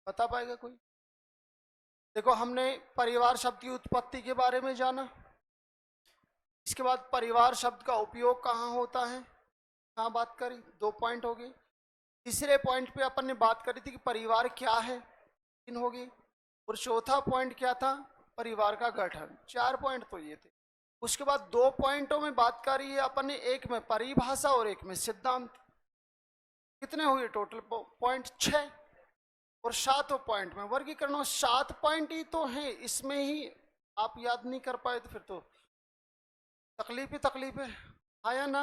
बता पाएगा कोई? देखो, हमने परिवार शब्द की उत्पत्ति के बारे में जाना, इसके बाद परिवार शब्द का उपयोग कहाँ होता है, हाँ बात करी, 2 पॉइंट हो गए। तीसरे पॉइंट पे अपन ने बात करी थी कि परिवार क्या है, 3 हो गई। और चौथा पॉइंट क्या था, परिवार का गठन। 4 पॉइंट तो ये थे। उसके बाद 2 पॉइंटों में बात करी है अपन ने, एक में परिभाषा और एक में सिद्धांत। कितने हुए टोटल पॉइंट? 6। और 7वें पॉइंट में वर्गीकरण। 7 पॉइंट ही तो हैं, इसमें ही आप याद नहीं कर पाए तो फिर तो तकलीफ ही तकलीफ है, आया ना?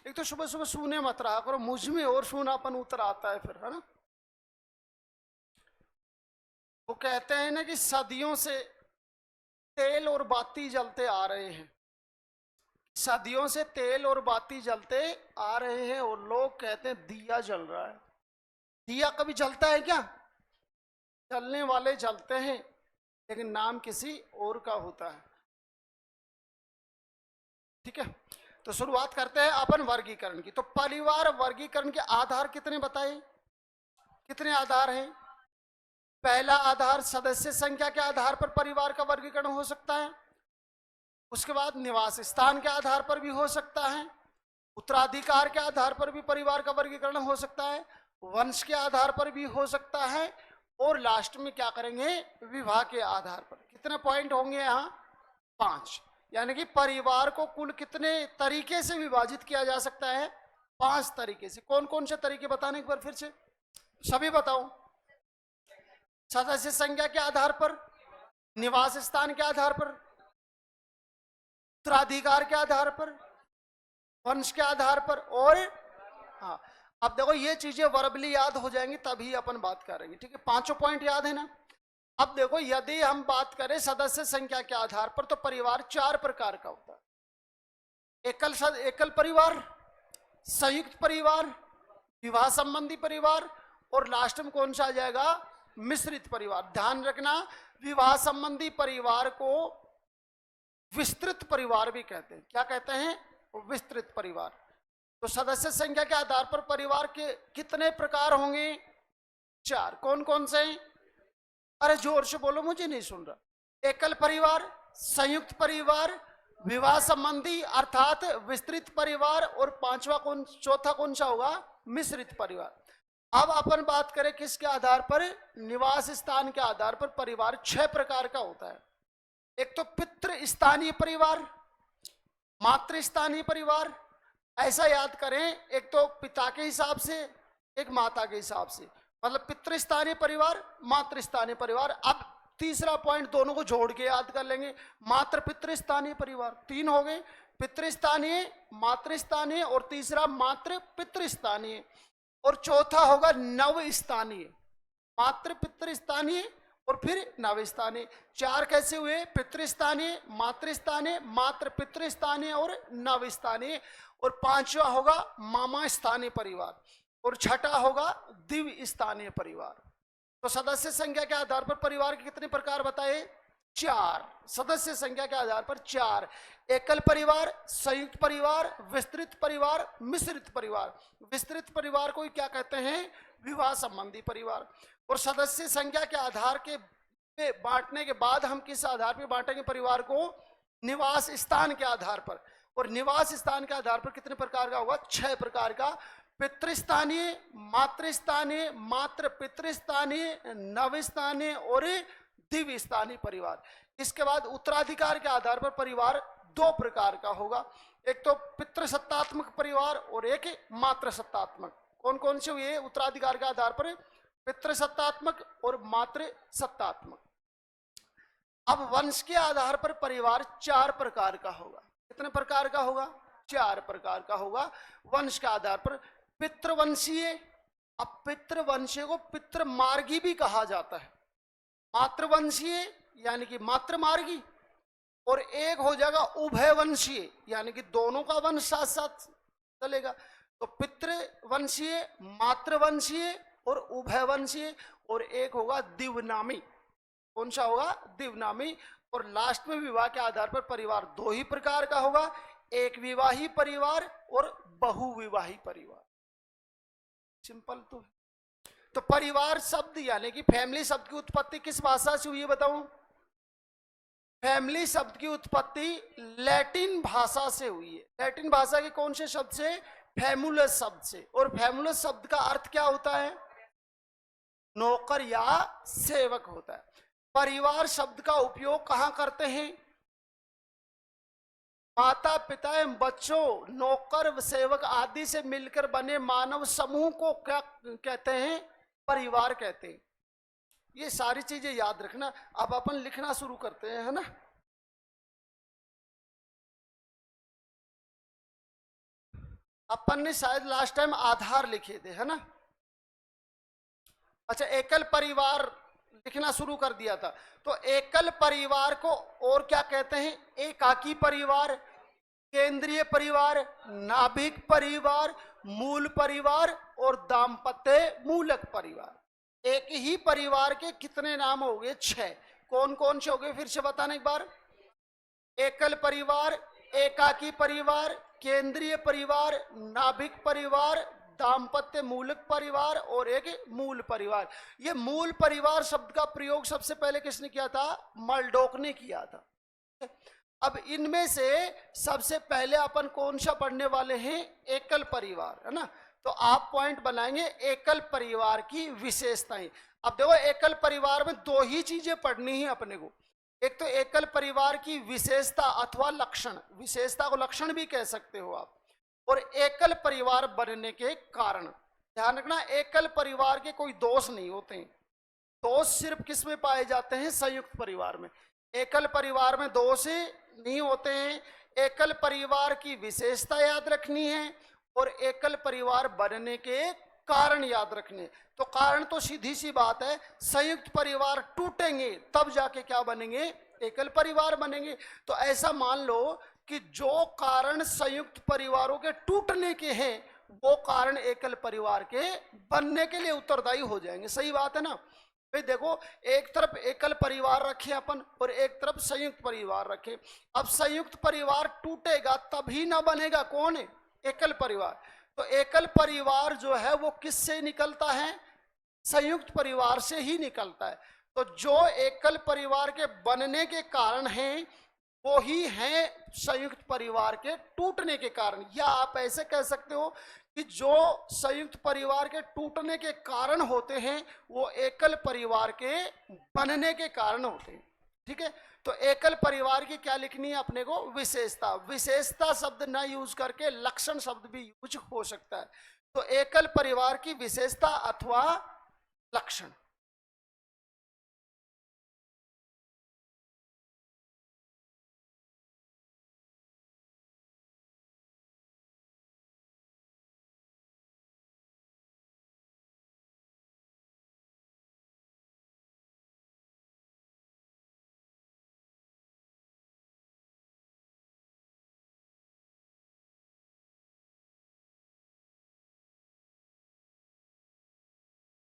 एक तो सुबह सुबह सूने मत रहा करो, मुझ में और सूनापन उतर आता है फिर, है ना? वो कहते हैं ना कि सदियों से तेल और बाती जलते आ रहे हैं, सदियों से तेल और बाती जलते आ रहे हैं, और लोग कहते हैं दिया जल रहा है। दिया कभी जलता है क्या? जलने वाले जलते हैं, लेकिन नाम किसी और का होता है। ठीक है, तो शुरुआत करते हैं अपन वर्गीकरण की। तो परिवार वर्गीकरण के आधार कितने बताए? कितने आधार हैं? पहला आधार सदस्य संख्या के आधार पर परिवार का वर्गीकरण हो सकता है। उसके बाद निवास स्थान के आधार पर भी हो सकता है, उत्तराधिकार के आधार पर भी परिवार का वर्गीकरण हो सकता है, वंश के आधार पर भी हो सकता है, और लास्ट में क्या करेंगे, विवाह के आधार पर। कितने पॉइंट होंगे यहाँ? 5। यानी कि परिवार को कुल कितने तरीके से विभाजित किया जा सकता है? 5 तरीके से। कौन कौन से तरीके बताने एक बार फिर से सभी बताओ। सदस्य संख्या के आधार पर, निवास स्थान के आधार पर, उत्तराधिकार के आधार पर, वंश के आधार पर, और हाँ, अब देखो ये चीजें वर्बली याद हो जाएंगी तभी अपन बात करेंगे। ठीक है, 5 पॉइंट याद है ना? अब देखो, यदि हम बात करें सदस्य संख्या के आधार पर, तो परिवार 4 प्रकार का होता है। एकल परिवार, संयुक्त परिवार, विवाह संबंधी परिवार, और लास्ट में कौन सा आ जाएगा? मिश्रित परिवार। ध्यान रखना, विवाह संबंधी परिवार को विस्तृत परिवार भी कहते हैं। क्या कहते हैं? विस्तृत परिवार। तो सदस्य संख्या के आधार पर परिवार के कितने प्रकार होंगे? 4। कौन कौन से? अरे जोर से बोलो, मुझे नहीं सुन रहा। एकल परिवार, संयुक्त परिवार, विवाह संबंधी अर्थात विस्तृत परिवार, और चौथा कौन सा होगा? मिश्रित परिवार। अब अपन बात करें किसके आधार पर? निवास स्थान के आधार पर परिवार 6 प्रकार का होता है। एक तो पितृ स्थानीय परिवार, मातृ स्थानीय परिवार, ऐसा याद करें, एक तो पिता के हिसाब से, एक माता के हिसाब से, मतलब पितृ स्थानीय परिवार, मातृ स्थानीय परिवार। अब तीसरा पॉइंट दोनों को जोड़ के याद कर लेंगे, मातृ पितृ स्थानीय परिवार। 3 हो गए, पितृ स्थानीय, मातृ स्थानीय, और तीसरा मातृ पितृ स्थानीय, और चौथा होगा नव स्थानीय। मातृ पितृ स्थानीय और फिर नव स्थानीय। 4 कैसे हुए? पितृ स्थानीय, मातृ स्थानीय, मातृ पितृ स्थानीय और नव स्थानीय। और 5वां होगा मामा स्थानीय परिवार, और 6ठा होगा दिव्य स्थानीय परिवार। तो सदस्य संख्या के आधार पर परिवार के कितने प्रकार बताए? 4। सदस्य संख्या के आधार पर 4। एकल परिवार, संयुक्त परिवार, विस्तृत परिवार, मिश्रित परिवार। विस्तृत परिवार को क्या कहते हैं? विवाह संबंधी परिवार। और सदस्य संख्या के आधार के बांटने के बाद हम किस आधार पर बांटेंगे परिवार को? निवास स्थान के आधार पर। और निवास स्थान के आधार पर कितने प्रकार का होगा? 6 प्रकार का। पितृस्थानीय, मातृस्थानीय, मातृ पितृस्थानीय, नवस्थानीय और दिव्य स्थानीय परिवार। इसके बाद उत्तराधिकार के आधार पर परिवार 2 प्रकार का होगा, एक तो पितृसत्तात्मक परिवार और एक मातृसत्तात्मक। कौन कौन से हुए उत्तराधिकार के आधार पर? पितृसत्तात्मक और मातृसत्तात्मक। अब वंश के आधार पर परिवार 4 प्रकार का होगा। कितने प्रकार का होगा? 4 प्रकार का होगा वंश के आधार पर। पितृवंशीय, अब पितृवंशीय को पितृमार्गी भी कहा जाता है। मातृवंशीय यानी कि मातृमार्गी, और एक हो जाएगा उभयवंशीय, यानी कि दोनों का वंश साथ साथ चलेगा। तो पितृवंशीय, मातृवंशीय और उभयवंशीय, और एक होगा दिव्यनामी। कौन सा होगा? दिव्यनामी। और लास्ट में विवाह के आधार पर परिवार 2 ही प्रकार का होगा, एक विवाही परिवार और बहुविवाही परिवार। सिंपल तो है। तो परिवार शब्द यानी कि फैमिली शब्द की उत्पत्ति किस भाषा से हुई है बताऊं? फैमिली शब्द की उत्पत्ति लैटिन भाषा से हुई है। लैटिन भाषा के कौन से शब्द से? फैमुलस शब्द से। और फैमुलस शब्द का अर्थ क्या होता है? नौकर या सेवक होता है। परिवार शब्द का उपयोग कहां करते हैं? माता पिता एवं बच्चों, नौकर सेवक आदि से मिलकर बने मानव समूह को क्या कहते हैं? परिवार कहते हैं। ये सारी चीजें याद रखना। अब अपन लिखना शुरू करते हैं, है ना। अपन ने शायद लास्ट टाइम आधार लिखे थे, है ना। अच्छा, एकल परिवार लिखना शुरू कर दिया था। तो एकल परिवार को और क्या कहते हैं? एकाकी परिवार, केंद्रीय परिवार, नाभिक परिवार, मूल परिवार और दाम्पत्य मूलक परिवार। एक ही परिवार के कितने नाम हो गए? 6। कौन कौन से हो गए फिर से बताना एक बार? एकल परिवार, एकाकी परिवार, केंद्रीय परिवार, नाभिक परिवार, दाम्पत्य मूलक परिवार और एक मूल परिवार। ये मूल परिवार शब्द का प्रयोग सबसे पहले किसने किया था? मर्डॉक ने किया था। अब इनमें से सबसे पहले अपन कौन सा पढ़ने वाले हैं? एकल परिवार, है ना। तो आप पॉइंट बनाएंगे एकल परिवार की विशेषताएं। अब देखो, एकल परिवार में 2 ही चीजें पढ़नी है अपने को। एक तो एकल परिवार की विशेषता अथवा लक्षण, विशेषता को लक्षण भी कह सकते हो आप, और एकल परिवार बनने के कारण। ध्यान रखना, एकल परिवार के कोई दोष नहीं होते हैं। दोष सिर्फ किस में पाए जाते हैं? संयुक्त परिवार में। एकल परिवार में दोष नहीं होते हैं। एकल परिवार की विशेषता याद रखनी है और एकल परिवार बनने के कारण याद रखने। तो कारण तो सीधी सी बात है, संयुक्त परिवार टूटेंगे तब जाके क्या बनेंगे? एकल परिवार बनेंगे। तो ऐसा मान लो कि जो कारण संयुक्त परिवारों के टूटने के हैं वो कारण एकल परिवार के बनने के लिए उत्तरदायी हो जाएंगे। सही बात है ना भाई। देखो, एक तरफ एकल परिवार रखे अपन और एक तरफ संयुक्त परिवार रखे। अब संयुक्त परिवार टूटेगा तभी ना बनेगा कौन? एकल परिवार। तो एकल परिवार जो है वो किससे निकलता है? संयुक्त परिवार से ही निकलता है। तो जो एकल परिवार के बनने के कारण हैं वो ही हैं संयुक्त परिवार के टूटने के कारण। या आप ऐसे कह सकते हो कि जो संयुक्त परिवार के टूटने के कारण होते हैं वो एकल परिवार के बनने के कारण होते हैं। ठीक है। तो एकल परिवार की क्या लिखनी है अपने को? विशेषता। विशेषता शब्द ना यूज करके लक्षण शब्द भी यूज हो सकता है। तो एकल परिवार की विशेषता अथवा लक्षण।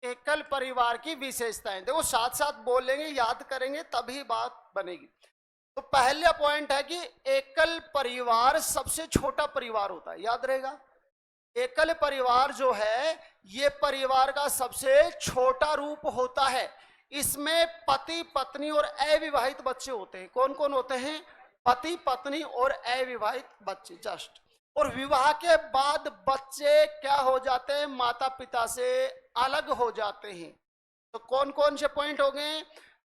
एकल परिवार की विशेषताएं देखो, साथ साथ बोलेंगे, याद करेंगे तभी बात बनेगी। तो पहला पॉइंट है कि एकल परिवार सबसे छोटा परिवार होता है, याद रहेगा। एकल परिवार जो है ये परिवार का सबसे छोटा रूप होता है। इसमें पति पत्नी और अविवाहित बच्चे होते हैं। कौन कौन होते हैं? पति पत्नी और अविवाहित बच्चे जस्ट। और विवाह के बाद बच्चे क्या हो जाते हैं? माता पिता से अलग हो जाते हैं। तो कौन कौन से पॉइंट हो गए?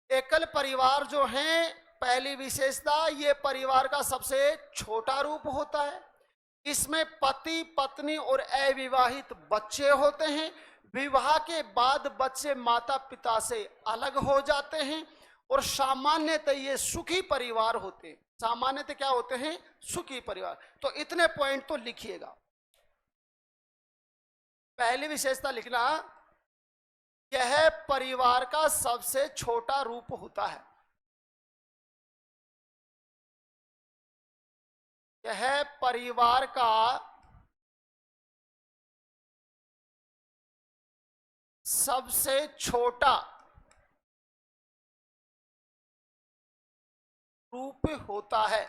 एकल परिवार जो है, पहली विशेषता, ये परिवार का सबसे छोटा रूप होता है। इसमें पति पत्नी और अविवाहित बच्चे होते हैं। विवाह के बाद बच्चे माता पिता से अलग हो जाते हैं। और सामान्यतः ये सुखी परिवार होते हैं। सामान्यतः क्या होते हैं? सुखी परिवार। तो इतने पॉइंट तो लिखिएगा। पहली विशेषता लिखना, यह परिवार का सबसे छोटा रूप होता है। यह परिवार का सबसे छोटा रूप होता है।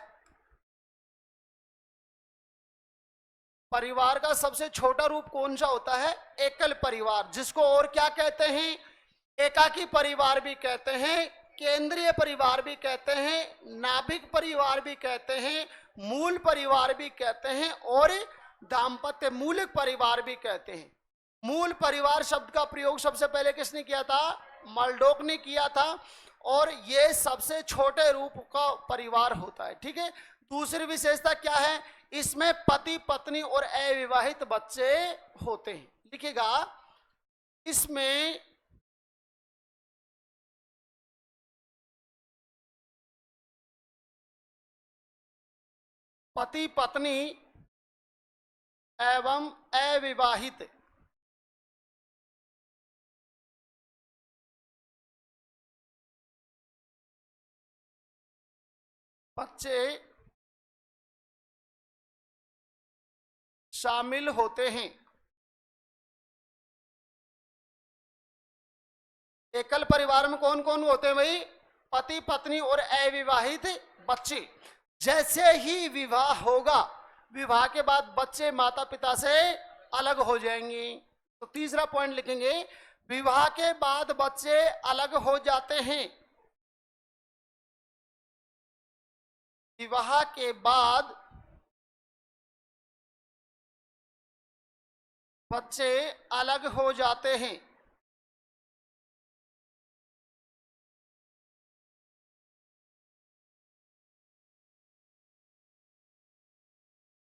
परिवार का सबसे छोटा रूप कौन सा होता है? एकल परिवार, जिसको और क्या कहते हैं? एकाकी परिवार भी कहते हैं, केंद्रीय परिवार भी कहते हैं, नाभिक परिवार भी कहते हैं, मूल परिवार भी कहते हैं और दाम्पत्य मूलक परिवार भी कहते हैं। मूल परिवार शब्द का प्रयोग सबसे पहले किसने किया था? मर्डॉक ने किया था। और ये सबसे छोटे रूप का परिवार होता है। ठीक है। दूसरी विशेषता क्या है? इसमें पति पत्नी और अविवाहित बच्चे होते हैं। लिखिएगा, इसमें पति पत्नी एवं अविवाहित बच्चे शामिल होते हैं। एकल परिवार में कौन कौन होते हैं भाई? पति पत्नी और अविवाहित बच्चे। जैसे ही विवाह होगा, विवाह के बाद बच्चे माता पिता से अलग हो जाएंगे। तो तीसरा पॉइंट लिखेंगे, विवाह के बाद बच्चे अलग हो जाते हैं। विवाह के बाद बच्चे अलग हो जाते हैं।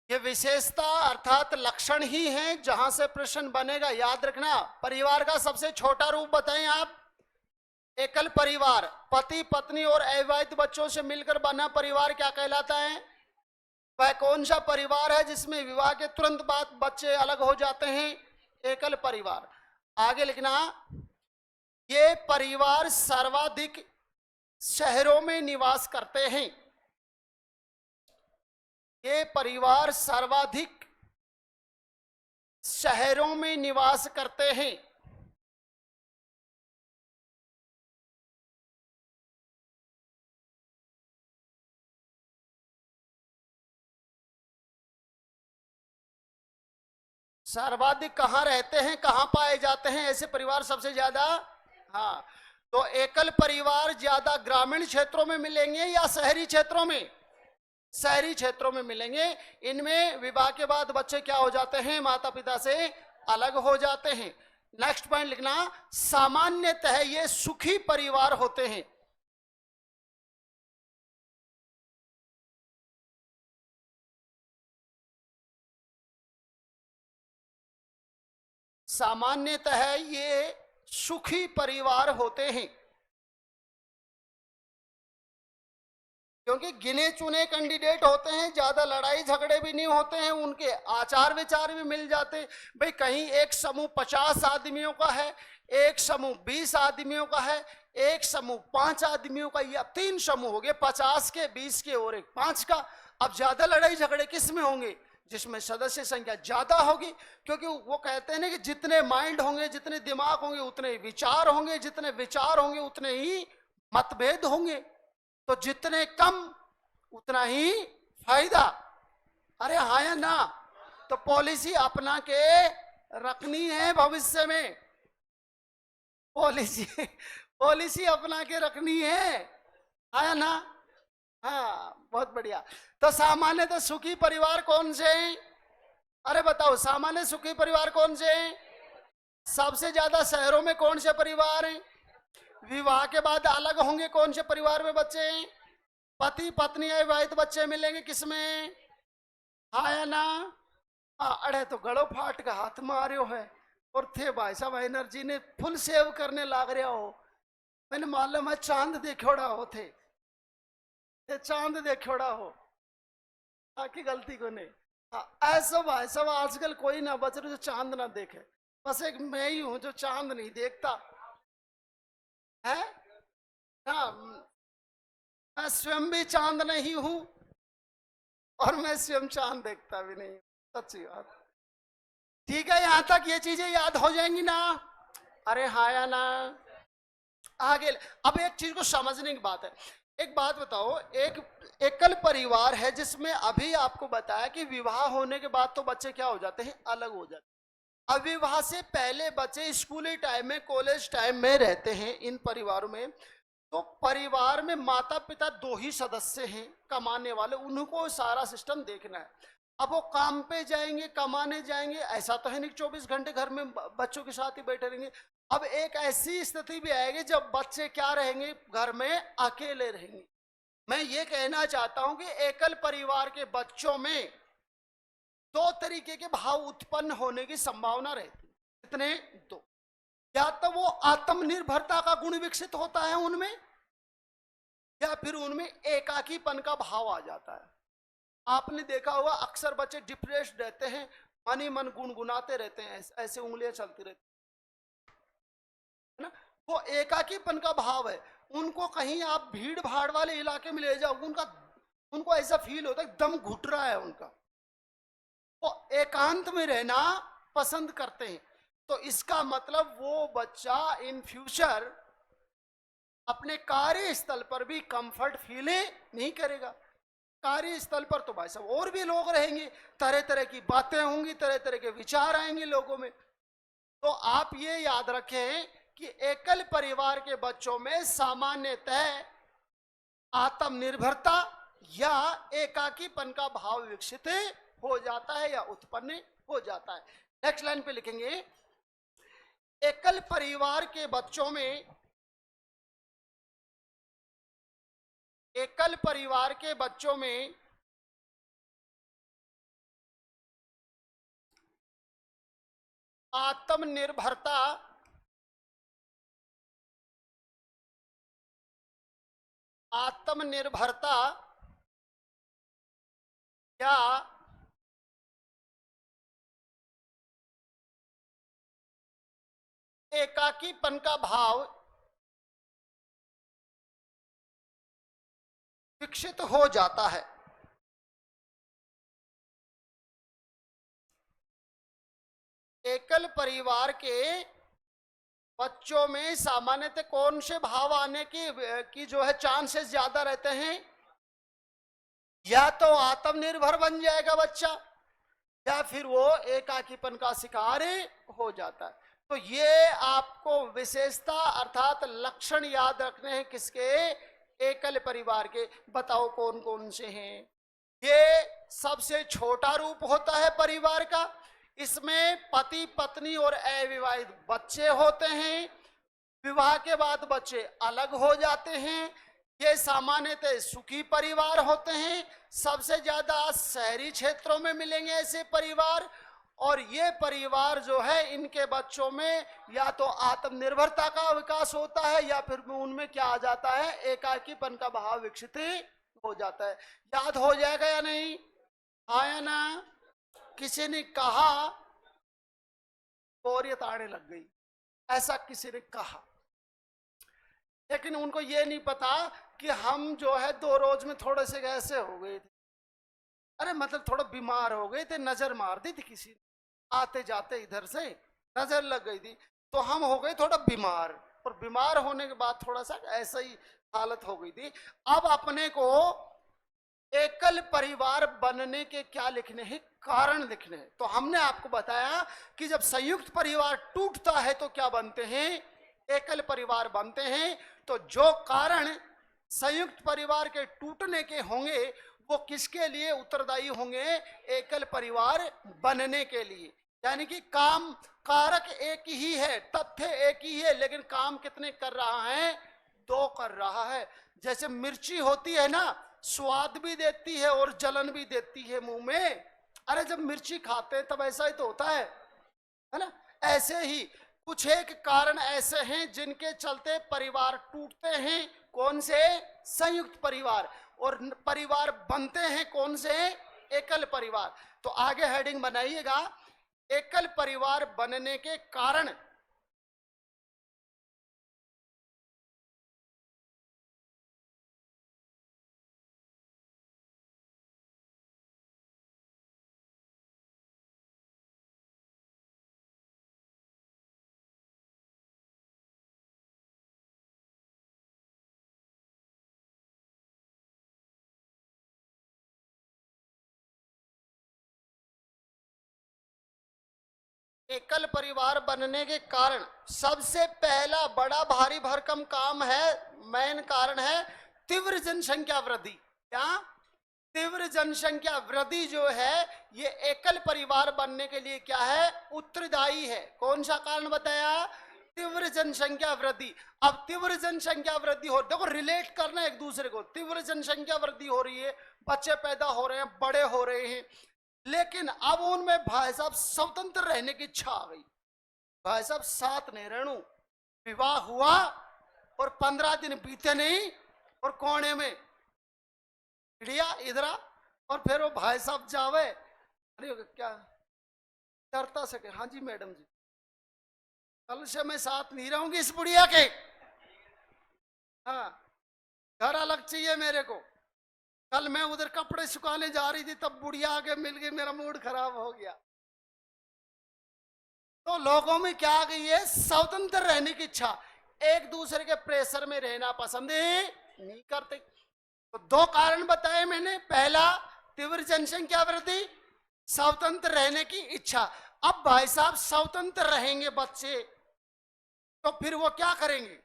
ये विशेषता अर्थात लक्षण ही है जहां से प्रश्न बनेगा। याद रखना, परिवार का सबसे छोटा रूप बताएं आप, एकल परिवार। पति पत्नी और अविवाहित बच्चों से मिलकर बना परिवार क्या कहलाता है? वह कौन सा परिवार है जिसमें विवाह के तुरंत बाद बच्चे अलग हो जाते हैं? एकल परिवार। आगे लिखना, ये परिवार सर्वाधिक शहरों में निवास करते हैं। ये परिवार सर्वाधिक शहरों में निवास करते हैं। सर्वाधिक कहां रहते हैं, कहां पाए जाते हैं ऐसे परिवार सबसे ज्यादा? हाँ, तो एकल परिवार ज्यादा ग्रामीण क्षेत्रों में मिलेंगे या शहरी क्षेत्रों में? शहरी क्षेत्रों में मिलेंगे। इनमें विवाह के बाद बच्चे क्या हो जाते हैं? माता पिता से अलग हो जाते हैं। नेक्स्ट पॉइंट लिखना, सामान्यतः ये सुखी परिवार होते हैं। सामान्यतः ये सुखी परिवार होते हैं, क्योंकि गिने चुने कैंडिडेट होते हैं, ज्यादा लड़ाई झगड़े भी नहीं होते हैं, उनके आचार विचार भी मिल जाते हैं। भाई कहीं एक समूह 50 आदमियों का है, एक समूह 20 आदमियों का है, एक समूह 5 आदमियों का, या 3 समूह हो गए, 50 के, 20 के और एक 5 का। अब ज्यादा लड़ाई झगड़े किस में होंगे? जिसमें सदस्य संख्या ज्यादा होगी, क्योंकि वो कहते हैं ना कि जितने माइंड होंगे, जितने दिमाग होंगे, उतने विचार होंगे, जितने विचार होंगे उतने ही मतभेद होंगे। तो जितने कम उतना ही फायदा। अरे हाँ या ना? तो पॉलिसी अपना के रखनी है भविष्य में, पॉलिसी अपना के रखनी है। हाँ या ना? हाँ, बहुत बढ़िया। तो सामान्यतः सुखी परिवार कौन से हैं? अरे बताओ, सामान्य सुखी परिवार कौन से हैं? सबसे ज्यादा शहरों में कौन से परिवार हैं? विवाह के बाद अलग होंगे कौन से परिवार में बच्चे? पति पत्नी अविवाहित बच्चे मिलेंगे किसमें? हाँ या ना? अरे तो गड़ो फाट का हाथ मारियो है और थे भाई साहब एनर्जी ने फुल सेव करने लाग रहा हो। मैंने मालूम है चांद देखोड़ा हो थे, चांद देखोड़ा हो, आकी गलती को नहीं। ऐसा भाई साहब आजकल कोई ना बच रहा जो चांद ना देखे, बस एक मैं ही हूं जो चांद नहीं देखता है। हाँ, मैं स्वयं भी चांद नहीं हूं और मैं स्वयं चांद देखता भी नहीं, सच्ची बात। ठीक है, यहां तक ये चीजें याद हो जाएंगी ना? अरे हाँ या ना? आगे अब एक चीज को समझने की बात है, एक बात बताओ, एक एकल परिवार है जिसमें अभी आपको बताया कि विवाह होने के बाद तो बच्चे क्या हो जाते हैं, अलग हो जाते हैं। अविवाह से पहले बच्चे स्कूली टाइम में, कॉलेज टाइम में रहते हैं इन परिवारों में। तो परिवार में माता पिता दो ही सदस्य हैं कमाने वाले, उनको सारा सिस्टम देखना है। अब वो काम पे जाएंगे, कमाने जाएंगे, ऐसा तो है नहीं 24 घंटे घर में बच्चों के साथ ही बैठे रहेंगे। अब एक ऐसी स्थिति भी आएगी जब बच्चे क्या रहेंगे, घर में अकेले रहेंगे। मैं ये कहना चाहता हूं कि एकल परिवार के बच्चों में दो तरीके के भाव उत्पन्न होने की संभावना रहती है। कितने? दो। या तो वो आत्मनिर्भरता का गुण विकसित होता है उनमें, या फिर उनमें एकाकीपन का भाव आ जाता है। आपने देखा होगा अक्सर बच्चे डिप्रेस्ड रहते हैं, मन ही मन गुनगुनाते रहते हैं, ऐसे उंगलियां चलती रहती है ना। वो एकाकीपन का भाव है। उनको कहीं आप भीड़ भाड़ वाले इलाके में ले जाओ, उनको ऐसा फील होता है दम घुट रहा है उनका। वो एकांत में रहना पसंद करते हैं। तो इसका मतलब वो बच्चा इन फ्यूचर अपने कार्यस्थल पर भी कंफर्ट फील नहीं करेगा। कार्यस्थल पर तो भाई साहब और भी लोग रहेंगे, तरह तरह की बातें होंगी, तरह तरह के विचार आएंगे लोगों में। तो आप ये याद रखें कि एकल परिवार के बच्चों में सामान्यतः आत्मनिर्भरता या एकाकीपन का भाव विकसित हो जाता है या उत्पन्न हो जाता है। नेक्स्ट लाइन पे लिखेंगे, एकल परिवार के बच्चों में, एकल परिवार के बच्चों में आत्मनिर्भरता आत्मनिर्भरता या एकाकीपन का भाव विकसित हो जाता है। एकल परिवार के बच्चों में सामान्यतः कौन से भाव आने की जो है चांसेस ज्यादा रहते हैं? या तो आत्मनिर्भर बन जाएगा बच्चा, या फिर वो एकाकीपन का शिकार हो जाता है। तो ये आपको विशेषता अर्थात लक्षण याद रखने हैं किसके? एकल परिवार के। बताओ कौन कौन से हैं? ये सबसे छोटा रूप होता है परिवार का। इसमें पति पत्नी और अविवाहित बच्चे होते हैं। विवाह के बाद बच्चे अलग हो जाते हैं। ये सामान्यतः सुखी परिवार होते हैं। सबसे ज्यादा शहरी क्षेत्रों में मिलेंगे ऐसे परिवार। और ये परिवार जो है, इनके बच्चों में या तो आत्मनिर्भरता का विकास होता है, या फिर उनमें क्या आ जाता है, एकाकीपन का भाव विकसित हो जाता है। याद हो जाएगा या नहीं? आया ना? किसी ने कहा, बोरियत आने लग गई, ऐसा किसी ने कहा, लेकिन उनको ये नहीं पता कि हम जो है 2 रोज में थोड़े से ऐसे हो गए थे। अरे मतलब थोड़ा बीमार हो गए थे, नजर मार दी थी किसी ने, आते जाते इधर से नजर लग गई थी, तो हम हो गए थोड़ा बीमार। और बीमार होने के बाद थोड़ा सा ऐसा ही हालत हो गई थी। अब अपने को एकल परिवार बनने के क्या लिखने हैं? कारण लिखने हैं। तो हमने आपको बताया कि जब संयुक्त परिवार टूटता है तो क्या बनते हैं? एकल परिवार बनते हैं। तो जो कारण संयुक्त परिवार के टूटने के होंगे वो किसके लिए उत्तरदायी होंगे? एकल परिवार बनने के लिए। यानी कि काम कारक एक ही है, तथ्य एक ही है, लेकिन काम कितने कर रहा है? 2 कर रहा है। जैसे मिर्ची होती है ना, स्वाद भी देती है और जलन भी देती है मुंह में। अरे जब मिर्ची खाते हैं तब ऐसा ही तो होता है ना। ऐसे ही कुछ एक कारण ऐसे हैं जिनके चलते परिवार टूटते हैं। कौन से? संयुक्त परिवार। और परिवार बनते हैं कौन से? एकल परिवार। तो आगे हेडिंग बनाइएगा, एकल परिवार बनने के कारण। एकल परिवार बनने के कारण सबसे पहला बड़ा भारी भरकम काम है, मेन कारण है तीव्र जनसंख्या वृद्धि। क्या? तीव्र जनसंख्या वृद्धि जो है ये एकल परिवार बनने के लिए क्या है? उत्तरदायी है। कौन सा कारण बताया? तीव्र जनसंख्या वृद्धि। अब तीव्र जनसंख्या वृद्धि हो, देखो रिलेट करना एक दूसरे को। तीव्र जनसंख्या वृद्धि हो रही है, बच्चे पैदा हो रहे हैं, बड़े हो रहे हैं, लेकिन अब उनमें भाई साहब स्वतंत्र रहने की इच्छा आ गई। भाई साहब साथ नहीं रहूं, विवाह हुआ और 15 दिन बीते नहीं और कोने में चिड़िया इधरा, और फिर वो भाई साहब जावे, अरे क्या डरता सके, हाँ जी मैडम जी, कल से मैं साथ नहीं रहूंगी इस बुढ़िया के, हाँ घर अलग चाहिए मेरे को। कल मैं उधर कपड़े सुखाने जा रही थी, तब बुढ़िया आके मिल गई, मेरा मूड खराब हो गया। तो लोगों में क्या आ गई है? स्वतंत्र रहने की इच्छा, एक दूसरे के प्रेशर में रहना पसंद नहीं करते। तो दो कारण बताए मैंने, पहला तीव्र जनसंख्या वृद्धि, स्वतंत्र रहने की इच्छा। अब भाई साहब स्वतंत्र रहेंगे बच्चे तो फिर वो क्या करेंगे?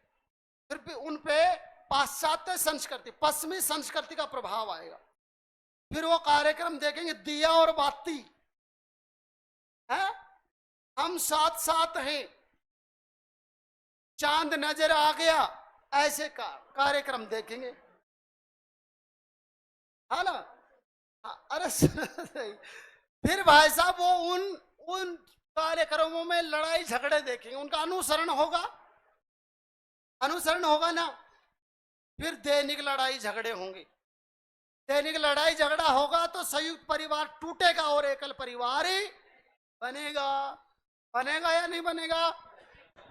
फिर भी उन पे पाश्चात्य संस्कृति, पश्चिमी संस्कृति का प्रभाव आएगा। फिर वो कार्यक्रम देखेंगे दिया और बाती है, हम साथ साथ हैं, चांद नजर आ गया, ऐसे का कार्यक्रम देखेंगे, है ना? अरे फिर भाई साहब वो उन कार्यक्रमों में लड़ाई झगड़े देखेंगे, उनका अनुसरण होगा ना। फिर दैनिक लड़ाई झगड़े होंगे, दैनिक लड़ाई झगड़ा होगा तो संयुक्त परिवार टूटेगा और एकल परिवार ही बनेगा या नहीं बनेगा?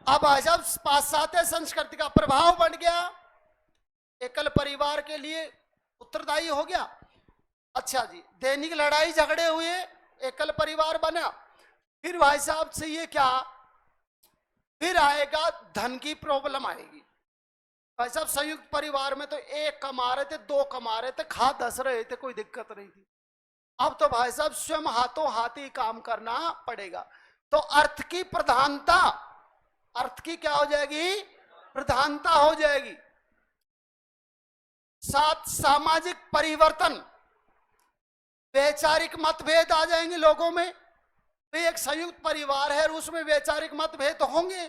अब भाई साहब पाश्चात्य संस्कृति का प्रभाव बढ़ गया, एकल परिवार के लिए उत्तरदायी हो गया। अच्छा जी, दैनिक लड़ाई झगड़े हुए, एकल परिवार बना, फिर भाई साहब से ये क्या? फिर आएगा धन की प्रॉब्लम आएगी। भाई साहब संयुक्त परिवार में तो एक कमा रहे थे, दो कमा रहे थे, खा दस रहे थे, कोई दिक्कत नहीं थी। अब तो भाई साहब स्वयं हाथों हाथी काम करना पड़ेगा। तो अर्थ की प्रधानता, अर्थ की क्या हो जाएगी? प्रधानता हो जाएगी। साथ सामाजिक परिवर्तन, वैचारिक मतभेद आ जाएंगे लोगों में। तो एक संयुक्त परिवार है, उसमें वैचारिक मतभेद तो होंगे,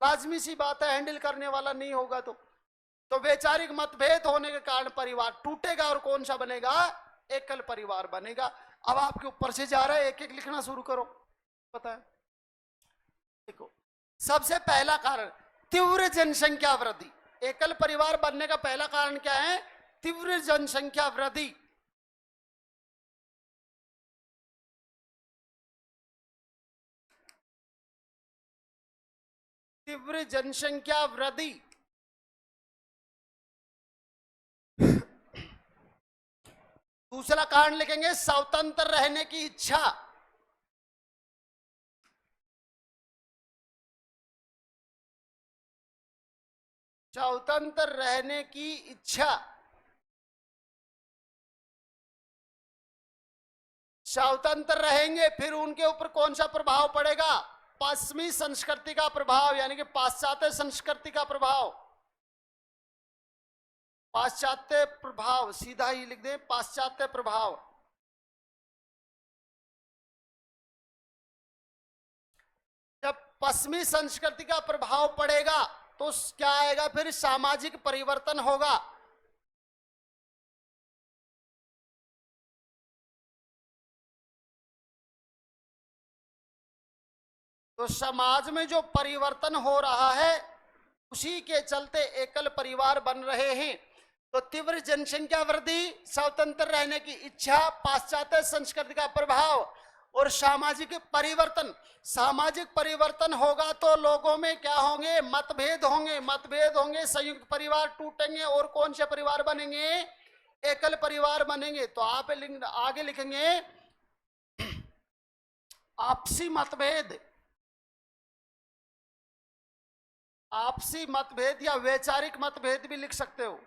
लाजमी सी बात है, हैंडल करने वाला नहीं होगा तो वैचारिक मतभेद होने के कारण परिवार टूटेगा और कौन सा बनेगा? एकल परिवार बनेगा। अब आपके ऊपर से जा रहा है, एक एक लिखना शुरू करो। पता है, देखो सबसे पहला कारण तीव्र जनसंख्या वृद्धि। एकल परिवार बनने का पहला कारण क्या है? तीव्र जनसंख्या वृद्धि। तीव्र जनसंख्या वृद्धि। दूसरा कारण लिखेंगे स्वतंत्र रहने की इच्छा। स्वतंत्र रहने की इच्छा, स्वतंत्र रहेंगे फिर उनके ऊपर कौन सा प्रभाव पड़ेगा? पश्चिमी संस्कृति का प्रभाव, यानी कि पाश्चात्य संस्कृति का प्रभाव। पाश्चात्य प्रभाव सीधा ही लिख दें, पाश्चात्य प्रभाव। जब पश्चिमी संस्कृति का प्रभाव पड़ेगा तो क्या आएगा? फिर सामाजिक परिवर्तन होगा। तो समाज में जो परिवर्तन हो रहा है उसी के चलते एकल परिवार बन रहे हैं। तो तीव्र जनसंख्या वृद्धि, स्वतंत्र रहने की इच्छा, पाश्चात्य संस्कृति का प्रभाव और सामाजिक परिवर्तन। सामाजिक परिवर्तन होगा तो लोगों में क्या होंगे? मतभेद होंगे, मतभेद होंगे, संयुक्त परिवार टूटेंगे और कौन से परिवार बनेंगे? एकल परिवार बनेंगे। तो आप आगे लिखेंगे आपसी मतभेद, आपसी मतभेद या वैचारिक मतभेद भी लिख सकते हो।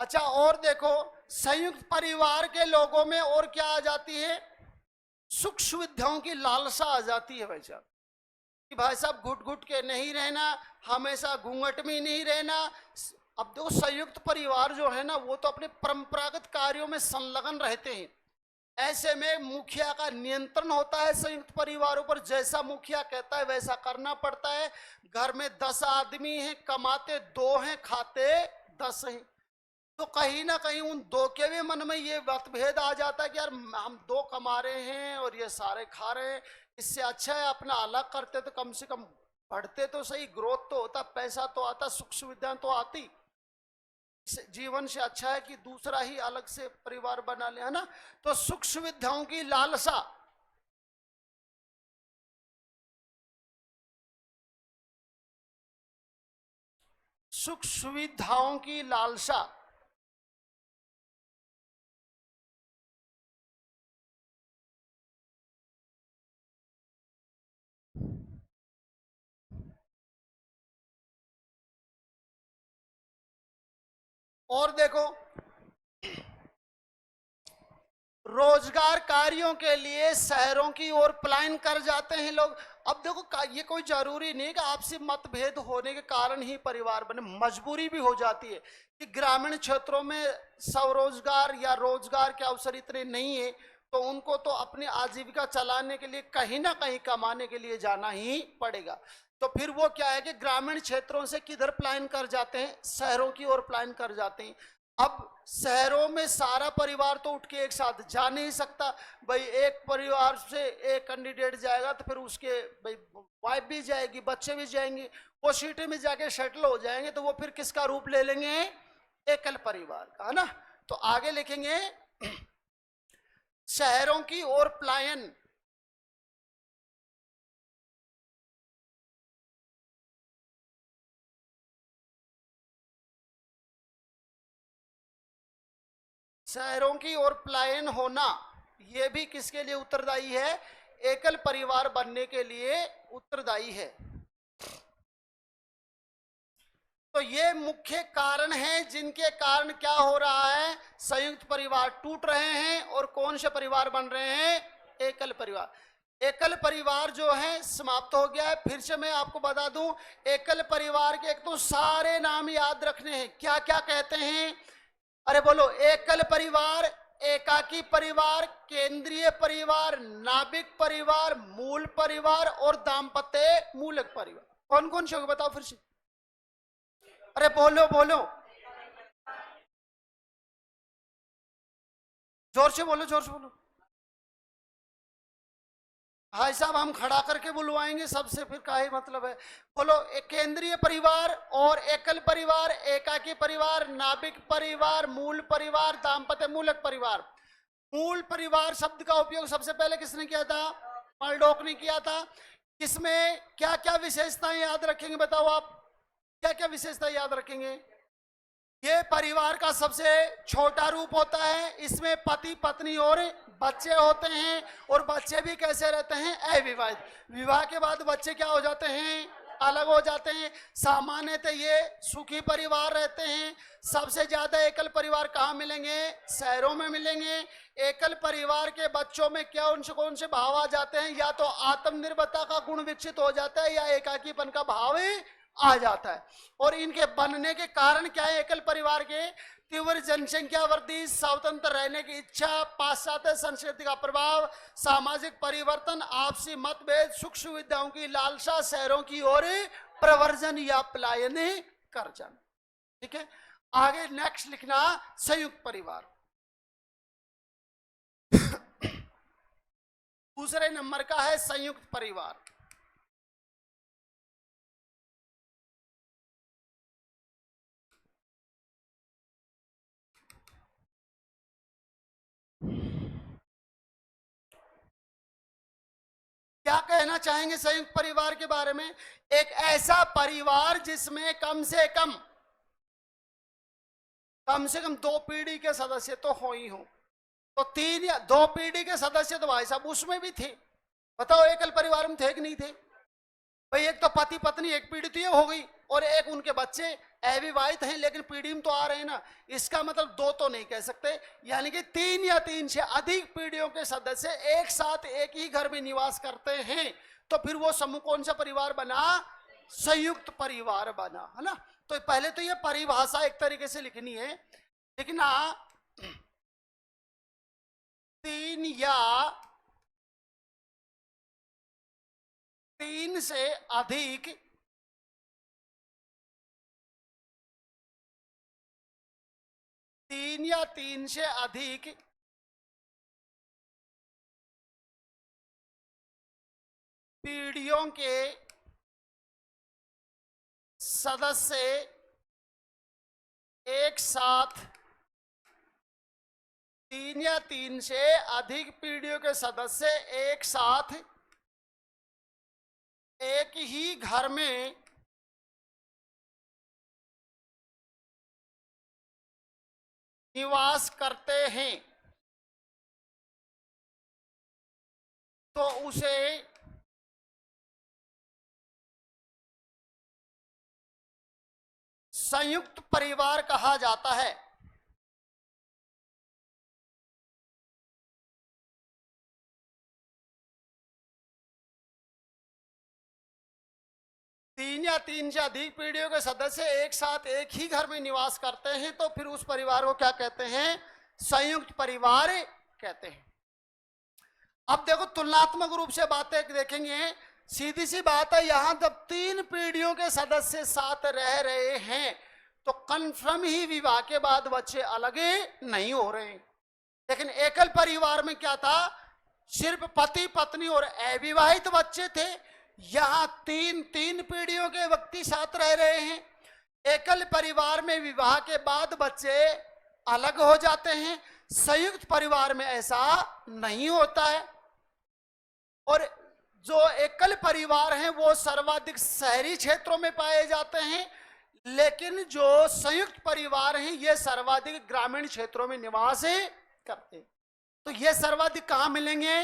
अच्छा, और देखो संयुक्त परिवार के लोगों में और क्या आ जाती है, सुख सुविधाओं की लालसा आ जाती है भाई साहब, कि भाई साहब घुट घुट के नहीं रहना, हमेशा घूंघट में नहीं रहना। अब देखो संयुक्त परिवार जो है ना, वो तो अपने परंपरागत कार्यों में संलग्न रहते हैं। ऐसे में मुखिया का नियंत्रण होता है संयुक्त परिवारों पर, जैसा मुखिया कहता है वैसा करना पड़ता है। घर में 10 आदमी हैं, कमाते 2 हैं, खाते 10 हैं, तो कहीं ना कहीं उन 2 के भी मन में ये मतभेद आ जाता है कि यार हम 2 कमा रहे हैं और ये सारे खा रहे हैं, इससे अच्छा है अपना अलग करते तो कम से कम बढ़ते तो सही, ग्रोथ तो होता, पैसा तो आता, सुख सुविधाएं तो आती। जीवन से अच्छा है कि दूसरा ही अलग से परिवार बना ले, है ना। तो सुख सुविधाओं की लालसा, सुख सुविधाओं की लालसा, और देखो रोजगार कार्यों के लिए शहरों की ओर पलायन कर जाते हैं लोग। अब देखो ये कोई जरूरी नहीं कि आपसी मतभेद होने के कारण ही परिवार बने, मजबूरी भी हो जाती है कि ग्रामीण क्षेत्रों में स्वरोजगार या रोजगार के अवसर इतने नहीं है, तो उनको तो अपनी आजीविका चलाने के लिए कहीं ना कहीं कमाने के लिए जाना ही पड़ेगा। तो फिर वो क्या है कि ग्रामीण क्षेत्रों से किधर पलायन कर जाते हैं, शहरों की ओर पलायन कर जाते हैं। अब शहरों में सारा परिवार तो उठ के एक साथ जा नहीं सकता भाई, एक परिवार से एक कैंडिडेट जाएगा तो फिर उसके भाई वाइफ भी जाएगी, बच्चे भी जाएंगे, वो सिटी में जाके सेटल हो जाएंगे, तो वो फिर किसका रूप ले लेंगे, एकल परिवार का, है ना। तो आगे लिखेंगे शहरों की ओर पलायन, शहरों की ओर पलायन होना, यह भी किसके लिए उत्तरदायी है, एकल परिवार बनने के लिए उत्तरदायी है। तो ये मुख्य कारण हैं जिनके कारण क्या हो रहा है, संयुक्त परिवार टूट रहे हैं और कौन से परिवार बन रहे हैं, एकल परिवार। एकल परिवार जो है समाप्त हो गया है। फिर से मैं आपको बता दूं, एकल परिवार के एक तो सारे नाम याद रखने हैं, क्या क्या कहते हैं, अरे बोलो, एकल परिवार, एकाकी परिवार, केंद्रीय परिवार, नाभिक परिवार, मूल परिवार और दाम्पत्य मूलक परिवार। कौन कौन से होंगे बताओ फिर से, अरे बोलो बोलो, जोर से बोलो, जोर से बोलो। भाई साहब हम खड़ा करके बुलवाएंगे सबसे, फिर काहे मतलब है। बोलो, एक केंद्रीय परिवार और एकल परिवार, एकाकी परिवार, नाभिक परिवार, मूल परिवार, दाम्पत्य मूलक परिवार। मूल परिवार शब्द का उपयोग सबसे पहले किसने किया था, मर्डॉक ने किया था। इसमें क्या क्या विशेषताएं याद रखेंगे बताओ आप, क्या क्या विशेषताएं याद रखेंगे। ये परिवार का सबसे छोटा रूप होता है, इसमें पति पत्नी और बच्चे होते हैं, और बच्चे भी कैसे रहते हैं, अविवाहित। विवाह के बाद बच्चे क्या हो जाते हैं, अलग हो जाते हैं। सामान्यतः ये सुखी परिवार रहते हैं। सबसे ज्यादा एकल परिवार कहाँ मिलेंगे, शहरों में मिलेंगे। एकल परिवार के बच्चों में क्या उनसे कौन से भाव आ जाते हैं, या तो आत्मनिर्भरता का गुण विकसित हो जाता है या एकाकीपन का भाव आ जाता है। और इनके बनने के कारण क्या है, एकल परिवार के तीव्र जनसंख्या वृद्धि, स्वतंत्र रहने की इच्छा, पाश्चात्य संस्कृति का प्रभाव, सामाजिक परिवर्तन, आपसी मतभेद, सुख सुविधाओं की लालसा, शहरों की ओर प्रवर्जन या पलायन कर जाना। ठीक है, आगे नेक्स्ट लिखना संयुक्त परिवार। दूसरे नंबर का है संयुक्त परिवार। क्या कहना चाहेंगे संयुक्त परिवार के बारे में, एक ऐसा परिवार जिसमें कम से कम 2 पीढ़ी के सदस्य तो हो ही हो। तो 3 या 2 पीढ़ी के सदस्य तो भाई साहब उसमें भी थे। बताओ एकल परिवार में थे कि नहीं थे भाई, एक तो पति पत्नी एक पीढ़ी तो ये हो गई, और एक उनके बच्चे अविवाहित हैं लेकिन पीढ़ी में तो आ रहे हैं ना, इसका मतलब 2 तो नहीं कह सकते, यानी कि 3 या 3 से अधिक पीढ़ियों के सदस्य एक साथ एक ही घर में निवास करते हैं, तो फिर वो समूह कौन सा परिवार बना? संयुक्त परिवार बना, है ना। तो पहले तो ये परिभाषा एक तरीके से लिखनी है, लिखना 3 या 3 से अधिक पीढ़ियों के सदस्य एक साथ 3 या 3 से अधिक पीढ़ियों के सदस्य एक साथ एक ही घर में निवास करते हैं, तो उसे संयुक्त परिवार कहा जाता है। तीन या 3 से अधिक पीढ़ियों के सदस्य एक साथ एक ही घर में निवास करते हैं, तो फिर उस परिवार को क्या कहते हैं? संयुक्त परिवार कहते हैं। अब देखो तुलनात्मक रूप से बातें देखेंगे, सीधी सी बात है, यहां जब 3 पीढ़ियों के सदस्य साथ रह रहे हैं तो कन्फर्म ही विवाह के बाद बच्चे अलग नहीं हो रहे हैं। लेकिन एकल परिवार में क्या था? सिर्फ पति पत्नी और अविवाहित बच्चे थे। यहां 3 पीढ़ियों के व्यक्ति साथ रह रहे हैं। एकल परिवार में विवाह के बाद बच्चे अलग हो जाते हैं, संयुक्त परिवार में ऐसा नहीं होता है। और जो एकल परिवार हैं वो सर्वाधिक शहरी क्षेत्रों में पाए जाते हैं, लेकिन जो संयुक्त परिवार हैं ये सर्वाधिक ग्रामीण क्षेत्रों में निवास करते हैं। तो ये सर्वाधिक कहां मिलेंगे?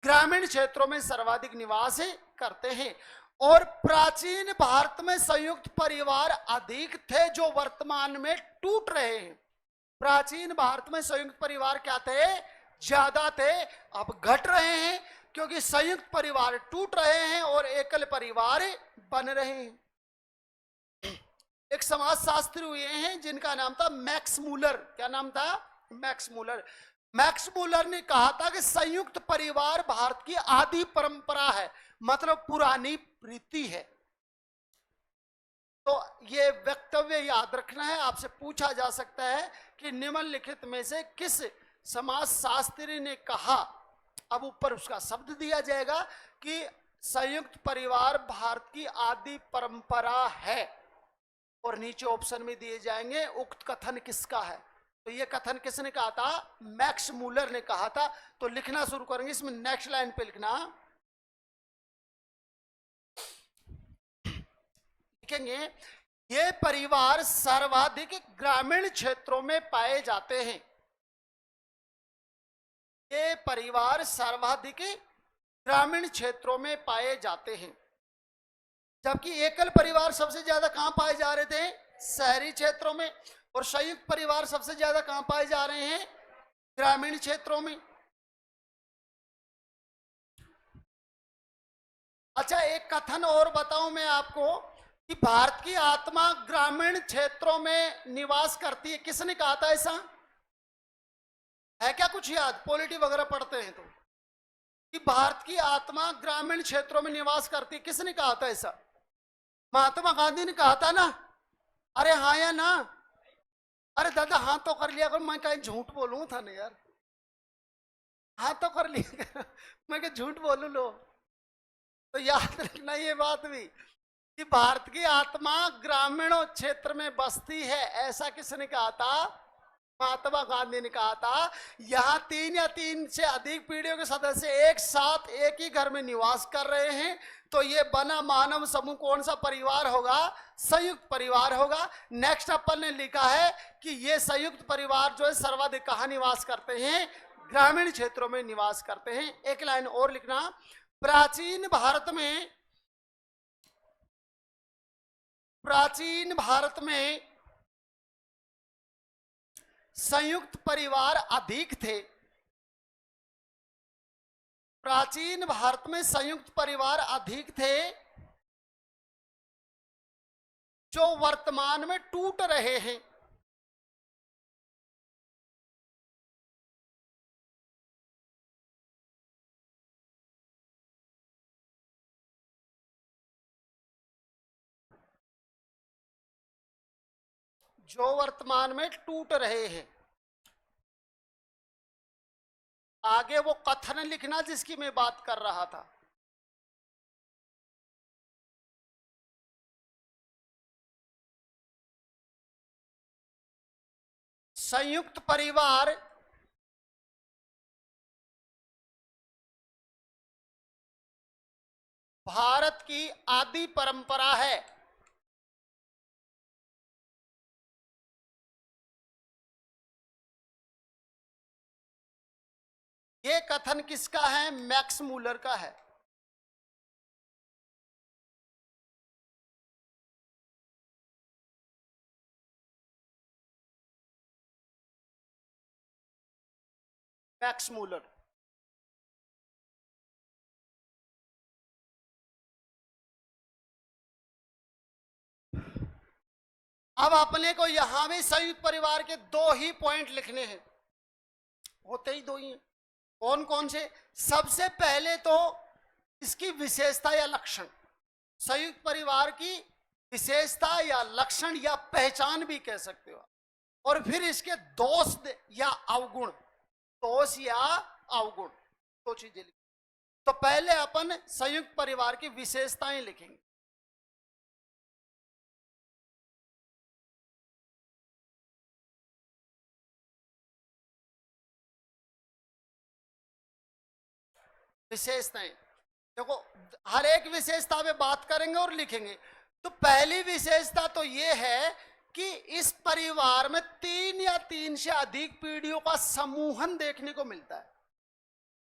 ग्रामीण क्षेत्रों में सर्वाधिक निवास करते हैं। और प्राचीन भारत में संयुक्त परिवार अधिक थे जो वर्तमान में टूट रहे हैं। प्राचीन भारत में संयुक्त परिवार क्या थे? ज्यादा थे, अब घट रहे हैं क्योंकि संयुक्त परिवार टूट रहे हैं और एकल परिवार बन रहे हैं। एक समाजशास्त्री हुए हैं जिनका नाम था मैक्स मूलर। क्या नाम था? Max Muller. मैक्स मूलर ने कहा था कि संयुक्त परिवार भारत की आदि परंपरा है, मतलब पुरानी रीति है। तो ये वक्तव्य याद रखना है, आपसे पूछा जा सकता है कि निम्नलिखित में से किस समाजशास्त्री ने कहा, अब ऊपर उसका शब्द दिया जाएगा कि संयुक्त परिवार भारत की आदि परंपरा है, और नीचे ऑप्शन में दिए जाएंगे उक्त कथन किसका है। तो ये कथन किसने कहा था? मैक्स मूलर ने कहा था। तो लिखना शुरू करेंगे, इसमें नेक्स्ट लाइन पे लिखना, लिखेंगे ये परिवार सर्वाधिक ग्रामीण क्षेत्रों में पाए जाते हैं। ये परिवार सर्वाधिक ग्रामीण क्षेत्रों में पाए जाते हैं, जबकि एकल परिवार सबसे ज्यादा कहां पाए जा रहे थे? शहरी क्षेत्रों में। और संयुक्त परिवार सबसे ज्यादा कहां पाए जा रहे हैं? ग्रामीण क्षेत्रों में। अच्छा, एक कथन और बताऊं मैं आपको कि भारत की आत्मा ग्रामीण क्षेत्रों में निवास करती है। किसने कहा था ऐसा? है क्या कुछ याद? पॉलिटी वगैरह पढ़ते हैं तो, कि भारत की आत्मा ग्रामीण क्षेत्रों में निवास करती है, किसने कहा था ऐसा? महात्मा गांधी ने कहा था ना। अरे हाँ या ना? अरे दादा हाँ तो कर लिया कर, मैं कहीं झूठ बोलूं था ना यार। हाँ तो कर लिया मैं क्या झूठ बोलूं? लो, तो याद रखना ये बात भी कि भारत की आत्मा ग्रामीण क्षेत्र में बसती है, ऐसा किसने कहा था? महात्मा गांधी ने कहा था। यहाँ 3 या 3 से अधिक पीढ़ियों के सदस्य एक साथ एक ही घर में निवास कर रहे हैं, तो ये बना मानव समूह कौन सा परिवार होगा? संयुक्त परिवार होगा। नेक्स्ट अपन ने लिखा है कि ये संयुक्त परिवार जो है सर्वाधिक कहाँ निवास करते हैं? ग्रामीण क्षेत्रों में निवास करते हैं। एक लाइन और लिखना, प्राचीन भारत में प्राचीन भारत में संयुक्त परिवार अधिक थे। प्राचीन भारत में संयुक्त परिवार अधिक थे जो वर्तमान में टूट रहे हैं। जो वर्तमान में टूट रहे हैं। आगे वो कथन लिखना जिसकी मैं बात कर रहा था। संयुक्त परिवार भारत की आदि परंपरा है। ये कथन किसका है? मैक्स मूलर का है। Max Muller. अब अपने को यहां भी संयुक्त परिवार के दो ही पॉइंट लिखने हैं, होते ही दो ही हैं। कौन कौन से? सबसे पहले तो इसकी विशेषता या लक्षण, संयुक्त परिवार की विशेषता या लक्षण या पहचान भी कह सकते हो। और फिर इसके दोष या अवगुण, दोष या अवगुण, दो चीजें लिखेंगे। तो पहले अपन संयुक्त परिवार की विशेषताएं लिखेंगे। विशेषताएं देखो, हर एक विशेषता में बात करेंगे और लिखेंगे। तो पहली विशेषता तो ये है कि इस परिवार में 3 या 3 से अधिक पीढ़ियों का समूहन देखने को मिलता है।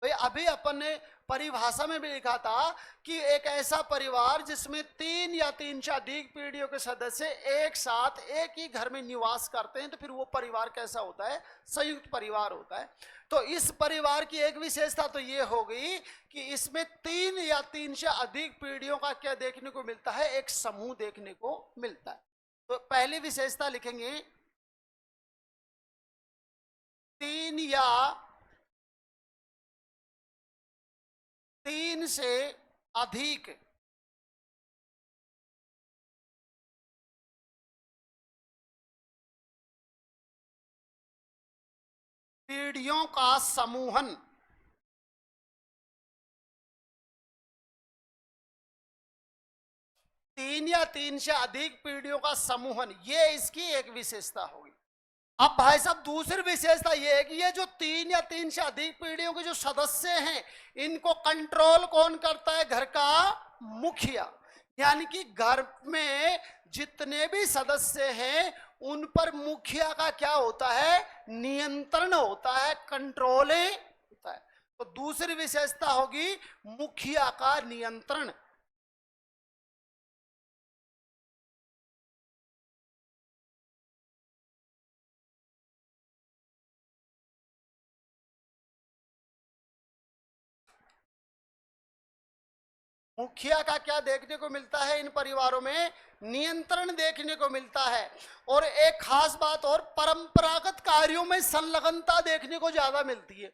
भाई अभी अपन ने परिभाषा में भी लिखा था कि एक ऐसा परिवार जिसमें 3 या 3 से अधिक पीढ़ियों के सदस्य एक साथ एक ही घर में निवास करते हैं, तो फिर वो परिवार कैसा होता है? संयुक्त परिवार होता है। तो इस परिवार की एक विशेषता तो ये हो गई कि इसमें 3 या 3 से अधिक पीढ़ियों का क्या देखने को मिलता है? एक समूह देखने को मिलता है। तो पहली विशेषता लिखेंगे 3 या 3 से अधिक पीढ़ियों का समूहन। तीन या 3 से अधिक पीढ़ियों का समूहन, ये इसकी एक विशेषता होगी। अब भाई साहब दूसरी विशेषता ये है कि ये जो 3 या 3 से अधिक पीढ़ियों के जो सदस्य हैं, इनको कंट्रोल कौन करता है? घर का मुखिया। यानी कि घर में जितने भी सदस्य हैं उन पर मुखिया का क्या होता है? नियंत्रण होता है, कंट्रोल होता है। तो दूसरी विशेषता होगी मुखिया का नियंत्रण। मुखिया का क्या देखने को मिलता है? इन परिवारों में नियंत्रण देखने को मिलता है। और एक खास बात और, परंपरागत कार्यों में संलग्नता देखने को ज्यादा मिलती है।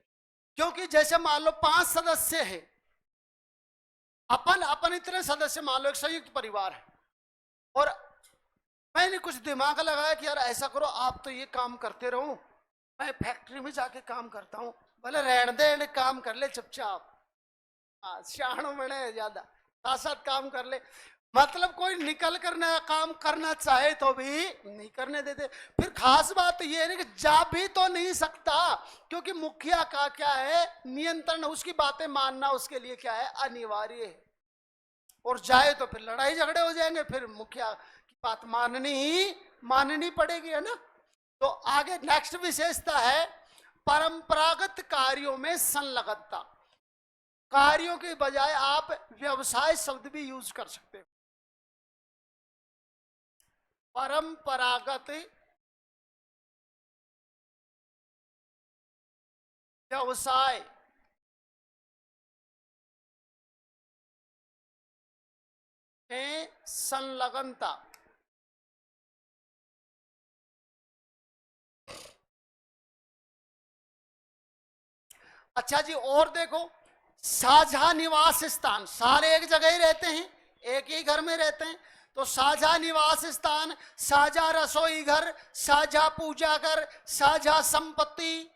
क्योंकि जैसे मान लो 5 सदस्य हैं, अपन इतने सदस्य, मान लो एक संयुक्त परिवार है, और मैंने कुछ दिमाग लगाया कि यार ऐसा करो, आप तो ये काम करते रहो, मैं फैक्ट्री में जाके काम करता हूँ, भले रहने दे, काम कर ले चुपचाप, सियाणों में ज्यादा साथ साथ काम कर ले। मतलब कोई निकल कर ना काम करना चाहे तो भी नहीं करने देते। फिर खास बात ये है कि जा भी तो नहीं सकता, क्योंकि मुखिया का क्या है? नियंत्रण। उसकी बातें मानना उसके लिए क्या है? अनिवार्य है। और जाए तो फिर लड़ाई झगड़े हो जाएंगे, फिर मुखिया की बात माननी पड़ेगी, है ना। तो आगे नेक्स्ट विशेषता है परंपरागत कार्यों में संलग्नता। कार्यों के बजाय आप व्यवसाय शब्द भी यूज कर सकते हो। परंपरागत व्यवसाय में संलग्नता। अच्छा जी, और देखो, साझा निवास स्थान, सारे एक जगह ही रहते हैं, एक ही घर में रहते हैं, तो साझा निवास स्थान, साझा रसोई घर, साझा पूजा घर, साझा संपत्ति,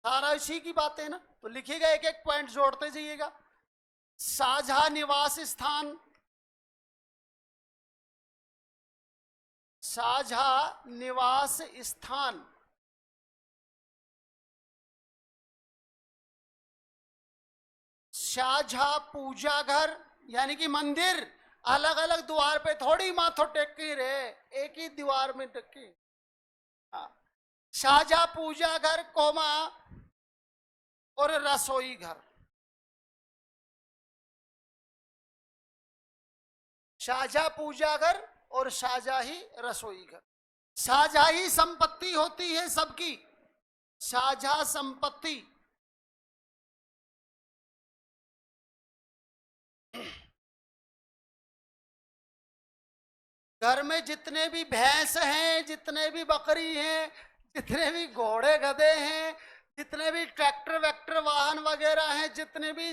सारा इसी की बात है ना। तो लिखिएगा, एक एक पॉइंट जोड़ते जाइएगा। साझा निवास स्थान, साझा निवास स्थान, साझा पूजा घर, यानी कि मंदिर अलग अलग द्वार पे थोड़ी माथो टेक के रहे, एक ही दीवार में टेके। साझा पूजा घर कोमा और रसोई घर, साझा पूजा घर और साझा ही रसोई घर। साझा ही संपत्ति होती है सबकी, साझा संपत्ति। घर में जितने भी भैंस हैं, जितने भी बकरी हैं, जितने भी घोड़े गधे हैं, जितने भी ट्रैक्टर वैक्टर वाहन वगैरह हैं, जितने भी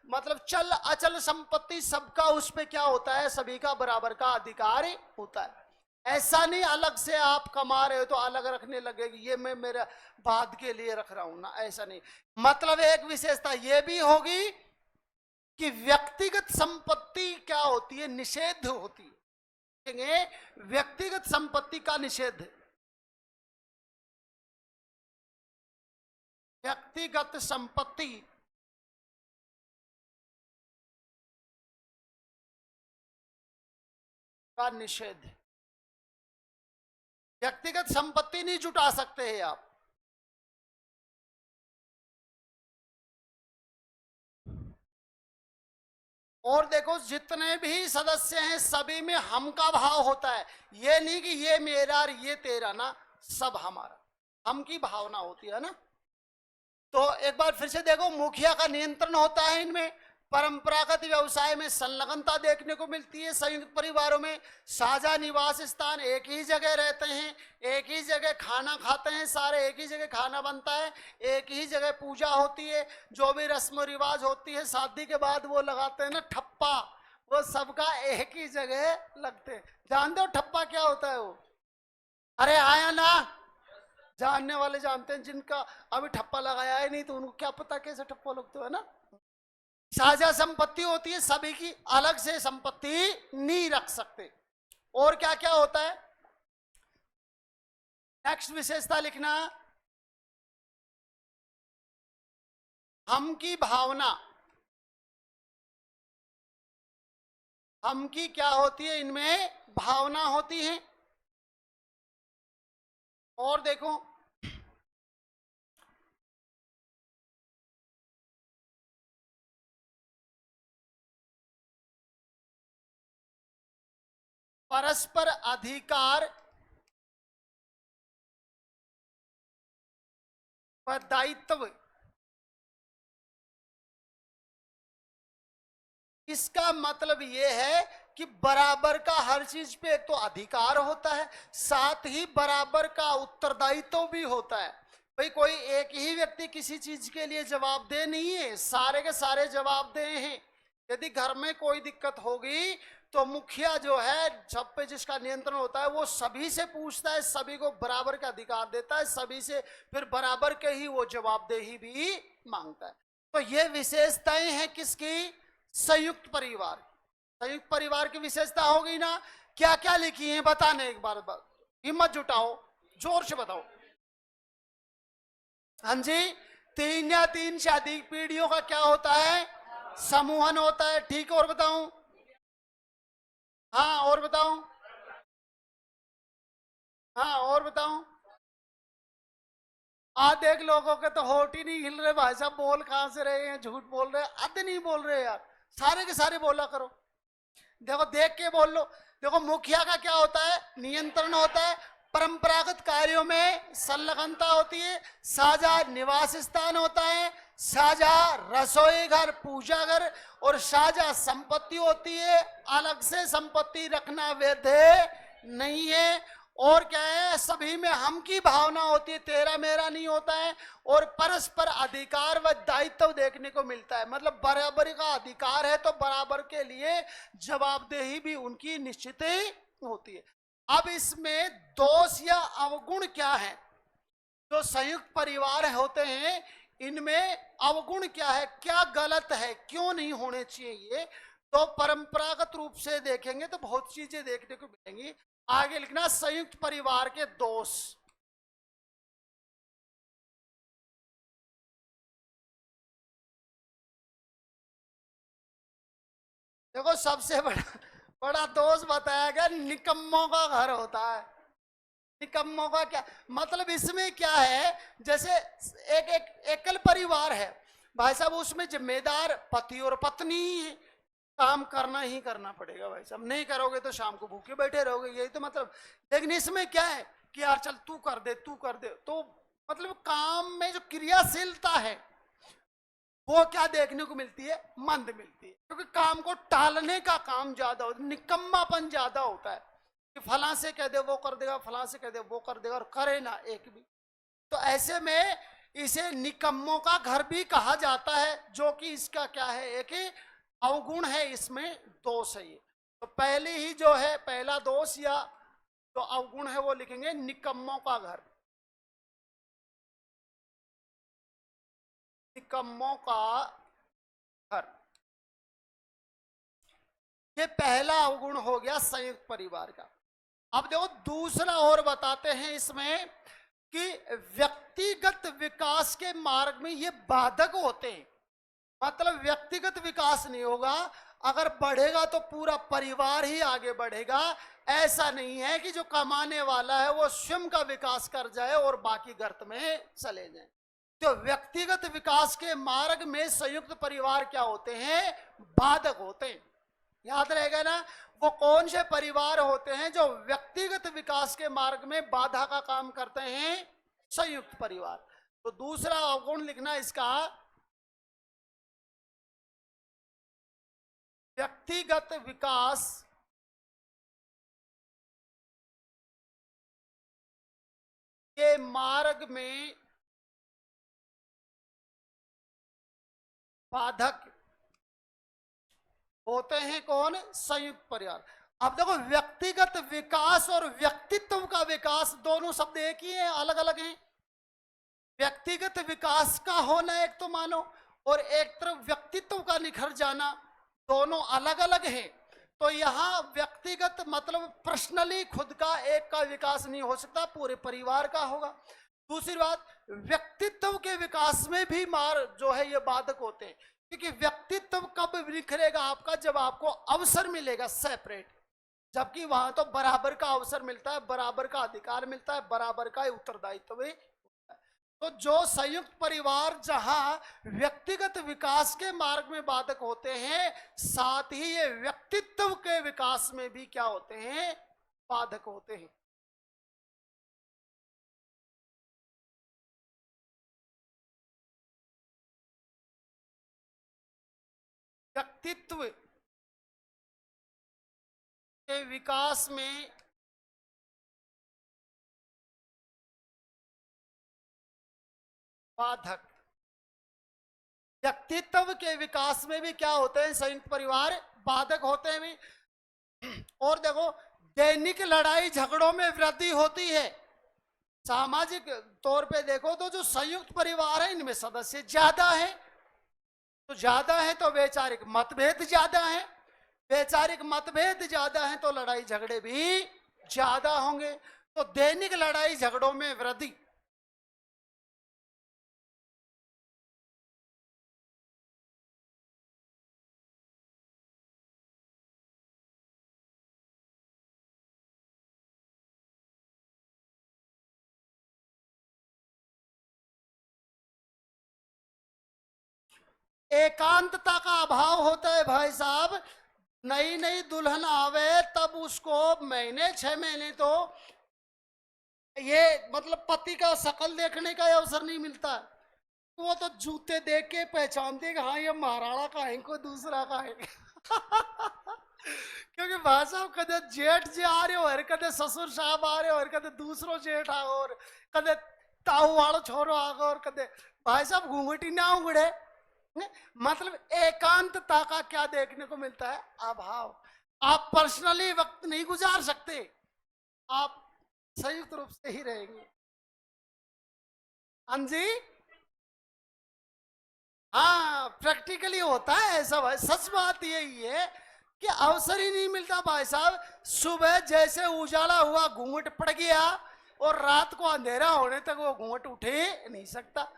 मतलब चल अचल संपत्ति, सबका उस पे क्या होता है, सभी का बराबर का अधिकार होता है। ऐसा नहीं अलग से आप कमा रहे हो तो अलग रखने लगेगी, ये मैं मेरा बाद के लिए रख रहा हूं ना, ऐसा नहीं। मतलब एक विशेषता ये भी होगी कि व्यक्तिगत संपत्ति क्या होती है, निषेध होती है, व्यक्तिगत संपत्ति का निषेध। व्यक्तिगत संपत्ति का निषेध, व्यक्तिगत संपत्ति नहीं जुटा सकते हैं आप। और देखो, जितने भी सदस्य हैं सभी में हम का भाव होता है, ये नहीं कि ये मेरा और ये तेरा ना, सब हमारा, हम की भावना होती है ना। तो एक बार फिर से देखो, मुखिया का नियंत्रण होता है इनमें, परंपरागत व्यवसाय में संलग्नता देखने को मिलती है, संयुक्त परिवारों में साझा निवास स्थान, एक ही जगह रहते हैं, एक ही जगह खाना खाते हैं, सारे एक ही जगह खाना बनता है, एक ही जगह पूजा होती है, जो भी रस्म रिवाज होती है शादी के बाद वो लगाते हैं ना ठप्पा, वो सबका एक ही जगह लगते हैं। जानते हो ठप्पा क्या होता है वो? अरे आया ना, जानने वाले जानते हैं, जिनका अभी ठप्पा लगाया है नहीं तो उनको क्या पता कैसे ठप्पा लगता है ना। साझा संपत्ति होती है, सभी की, अलग से संपत्ति नहीं रख सकते। और क्या क्या होता है, नेक्स्ट विशेषता लिखना, हम की भावना, हम की क्या होती है, इनमें भावना होती है। और देखो, परस्पर अधिकार व दायित्व, इसका मतलब यह है कि बराबर का हर चीज पे एक तो अधिकार होता है, साथ ही बराबर का उत्तरदायित्व भी होता है। भाई कोई एक ही व्यक्ति किसी चीज के लिए जवाबदेह नहीं है, सारे के सारे जवाबदेह हैं। यदि घर में कोई दिक्कत होगी तो मुखिया जो है, सब पे जिसका नियंत्रण होता है, वो सभी से पूछता है, सभी को बराबर का अधिकार देता है, सभी से फिर बराबर के ही वो जवाबदेही भी मांगता है। तो ये विशेषताएं हैं किसकी? संयुक्त परिवार। संयुक्त परिवार की विशेषता होगी ना, क्या क्या लिखी है बताने, एक बार हिम्मत जुटाओ, जोर से बताओ। हाँ जी, 3 या 3 से अधिक पीढ़ियों का क्या होता है? समूहन होता है। ठीक, और बताऊं? हाँ, और बताऊं? हाँ, और बताऊं? देख, लोगों के तो होठ ही नहीं हिल रहे, भाई साहब बोल कहां से रहे हैं, झूठ बोल रहे हैं, आधे नहीं बोल रहे यार, सारे के सारे बोला करो। देखो, देख के बोल लो, देखो मुखिया का क्या होता है, नियंत्रण होता है, परंपरागत कार्यों में संलग्नता होती है, साझा निवास स्थान होता है, साझा रसोई घर, पूजा घर और साझा संपत्ति होती है। अलग से संपत्ति रखना वैध नहीं है। और क्या है, सभी में हम की भावना होती है, तेरा मेरा नहीं होता है। और परस्पर अधिकार व दायित्व देखने को मिलता है, मतलब बराबरी का अधिकार है तो बराबर के लिए जवाबदेही भी उनकी निश्चित होती है। अब इसमें दोष या अवगुण क्या है, जो संयुक्त परिवार होते हैं इनमें अवगुण क्या है, क्या गलत है, क्यों नहीं होने चाहिए, तो परंपरागत रूप से देखेंगे तो बहुत चीजें देखने को मिलेंगी। आगे लिखना संयुक्त परिवार के दोष। देखो सबसे बड़ा बड़ा दोष बताया गया, निकम्मों का घर होता है। निकम्मों का क्या मतलब, इसमें क्या है, जैसे एक एक एकल परिवार है भाई साहब, उसमें जिम्मेदार पति और पत्नी ही है, काम करना ही करना पड़ेगा भाई साहब, नहीं करोगे तो शाम को भूखे बैठे रहोगे, यही तो मतलब। लेकिन इसमें क्या है कि यार चल तू कर दे, तू कर दे, तो मतलब काम में जो क्रियाशीलता है वो क्या देखने को मिलती है, मंद मिलती है, क्योंकि काम को टालने का काम ज्यादा होता है, निकम्मापन ज्यादा होता है कि फलां से कह दे वो कर देगा, फलां से कह दे वो कर देगा, और करे ना एक भी। तो ऐसे में इसे निकम्मों का घर भी कहा जाता है, जो कि इसका क्या है, एक अवगुण है, इसमें दोष है ये। तो पहले ही जो है पहला दोष या जो अवगुण है वो लिखेंगे, निकम्मों का घर। निकम्मों का घर, ये पहला अवगुण हो गया संयुक्त परिवार का। अब देखो दूसरा और बताते हैं इसमें कि व्यक्तिगत विकास के मार्ग में ये बाधक होते हैं, मतलब व्यक्तिगत विकास नहीं होगा, अगर बढ़ेगा तो पूरा परिवार ही आगे बढ़ेगा। ऐसा नहीं है कि जो कमाने वाला है वो स्वयं का विकास कर जाए और बाकी गर्त में चले जाए। तो व्यक्तिगत विकास के मार्ग में संयुक्त परिवार क्या होते हैं, बाधक होते हैं। याद रहेगा ना, वो कौन से परिवार होते हैं जो व्यक्तिगत विकास के मार्ग में बाधा का काम करते हैं, संयुक्त परिवार। तो दूसरा अवगुण लिखना इसका, व्यक्तिगत विकास के मार्ग में बाधक होते हैं कौन, संयुक्त परिवार। अब देखो व्यक्तिगत विकास और व्यक्तित्व का विकास दोनों शब्द एक ही हैं, अलग अलग हैं। व्यक्तिगत विकास का होना एक तो मानो, और एक तरफ व्यक्तित्व का निखर जाना, दोनों अलग अलग हैं। तो यहाँ व्यक्तिगत मतलब पर्सनली खुद का एक का विकास नहीं हो सकता, पूरे परिवार का होगा। दूसरी बात, व्यक्तित्व के विकास में भी मार जो है ये बाधक होते हैं, क्योंकि व्यक्तित्व कब निखरेगा आपका, जब आपको अवसर मिलेगा सेपरेट, जबकि वहां तो बराबर का अवसर मिलता है, बराबर का अधिकार मिलता है, बराबर का उत्तरदायित्व भी। तो जो संयुक्त परिवार जहां व्यक्तिगत विकास के मार्ग में बाधक होते हैं, साथ ही ये व्यक्तित्व के विकास में भी क्या होते हैं, बाधक होते हैं। व्यक्तित्व के विकास में बाधक, व्यक्तित्व के विकास में भी क्या होते हैं, संयुक्त परिवार बाधक होते हैं भी। और देखो दैनिक लड़ाई झगड़ों में वृद्धि होती है। सामाजिक तौर पे देखो तो जो संयुक्त परिवार है इनमें सदस्य ज्यादा है, तो ज्यादा है तो वैचारिक मतभेद ज्यादा है, वैचारिक मतभेद ज्यादा है तो लड़ाई झगड़े भी ज्यादा होंगे। तो दैनिक लड़ाई झगड़ों में वृद्धि। एकांतता का अभाव होता है भाई साहब, नई नई दुल्हन आवे तब उसको महीने 6 महीने तो ये मतलब पति का शकल देखने का अवसर नहीं मिलता। वो तो जूते देख के पहचानते हैं कि हाँ ये महाराणा का है, कोई दूसरा का है। क्योंकि भाई साहब कदे जेठ जी आ रहे हो, कदे ससुर साहब आ रहे हो, कदे दूसरो जेठ आ और कदे ताऊ वालो छोरो आ गो, और कदे भाई साहब घूंघटी ना उगड़े। मतलब एकांतता का क्या देखने को मिलता है? अभाव। आप पर्सनली वक्त नहीं गुजार सकते, आप संयुक्त रूप से ही रहेंगे। हाँ जी, हाँ प्रैक्टिकली होता है ऐसा भाई। सच बात यही है कि अवसर ही नहीं मिलता भाई साहब। सुबह जैसे उजाला हुआ घूंघट पड़ गया और रात को अंधेरा होने तक वो घूंघट उठे नहीं सकता।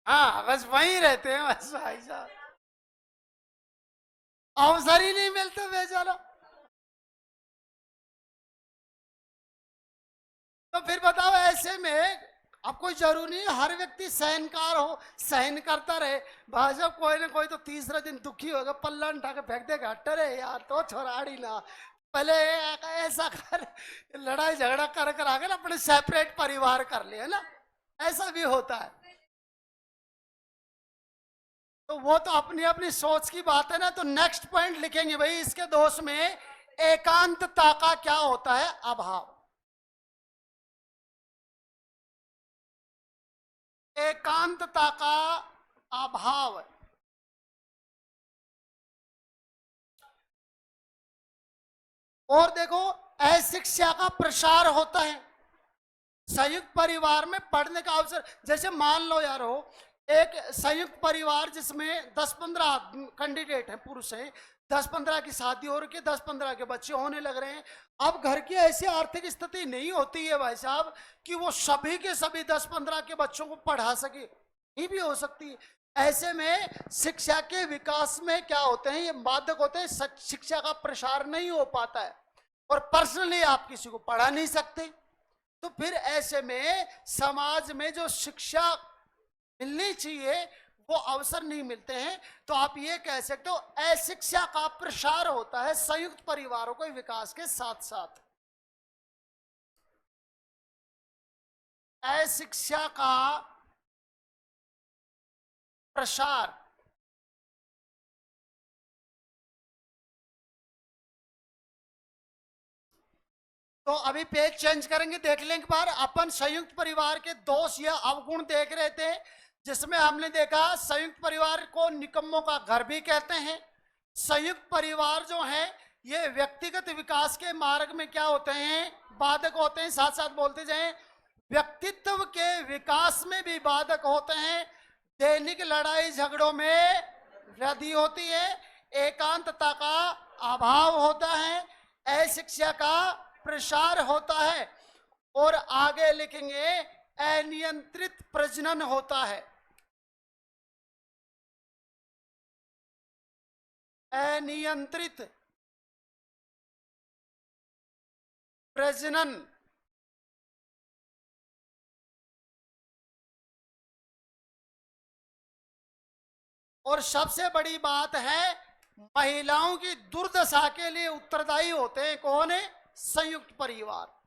हाँ बस वहीं रहते हैं बस भाई साहब, अवसर ही नहीं मिलता बेचारा। तो फिर बताओ ऐसे में अब कोई जरूरी नहीं हर व्यक्ति सहनकार हो, सहन करता रहे। भाई साहब कोई ना कोई तो तीसरा दिन दुखी होगा, पल्ला उठा के फेंक देगा, अरे यार तो छोराड़ी ना, पहले ऐसा कर, लड़ाई झगड़ा कर आगे ना अपने सेपरेट परिवार कर ले, है ना, ऐसा भी होता है। तो वो तो अपनी अपनी सोच की बात है ना। तो नेक्स्ट पॉइंट लिखेंगे भाई इसके दोष में, एकांतता का क्या होता है? अभाव। एकांतता का अभाव। और देखो, अशिक्षा का प्रसार होता है। संयुक्त परिवार में पढ़ने का अवसर, जैसे मान लो यार हो एक संयुक्त परिवार जिसमें 10-15 कैंडिडेट हैं, पुरुष हैं, 10-15 की शादी हो रही है, 10-15 के बच्चे होने लग रहे हैं। अब घर की ऐसी आर्थिक स्थिति नहीं होती है भाई साहब कि वो सभी के सभी 10-15 के बच्चों को पढ़ा सके, नहीं भी हो सकती। ऐसे में शिक्षा के विकास में क्या होते हैं, ये बाधक होते हैं, शिक्षा का प्रसार नहीं हो पाता है और पर्सनली आप किसी को पढ़ा नहीं सकते। तो फिर ऐसे में समाज में जो शिक्षा मिलनी चाहिए वो अवसर नहीं मिलते हैं। तो आप ये कह सकते हो अशिक्षा का प्रसार होता है संयुक्त परिवारों के विकास के साथ साथ। अशिक्षा का प्रसार, तो अभी पेज चेंज करेंगे, देख लें एक बार। अपन संयुक्त परिवार के दोष या अवगुण देख रहे थे, जिसमें हमने देखा संयुक्त परिवार को निकम्मों का घर भी कहते हैं। संयुक्त परिवार जो है ये व्यक्तिगत विकास के मार्ग में क्या होते हैं? बाधक होते हैं। साथ साथ बोलते जाएं, व्यक्तित्व के विकास में भी बाधक होते हैं। दैनिक लड़ाई झगड़ों में वृद्धि होती है। एकांतता का अभाव होता है। अशिक्षा का प्रसार होता है। और आगे लिखेंगे अनियंत्रित प्रजनन होता है। अनियंत्रित प्रजनन। और सबसे बड़ी बात है, महिलाओं की दुर्दशा के लिए उत्तरदायी होते हैं कौन है? संयुक्त परिवार।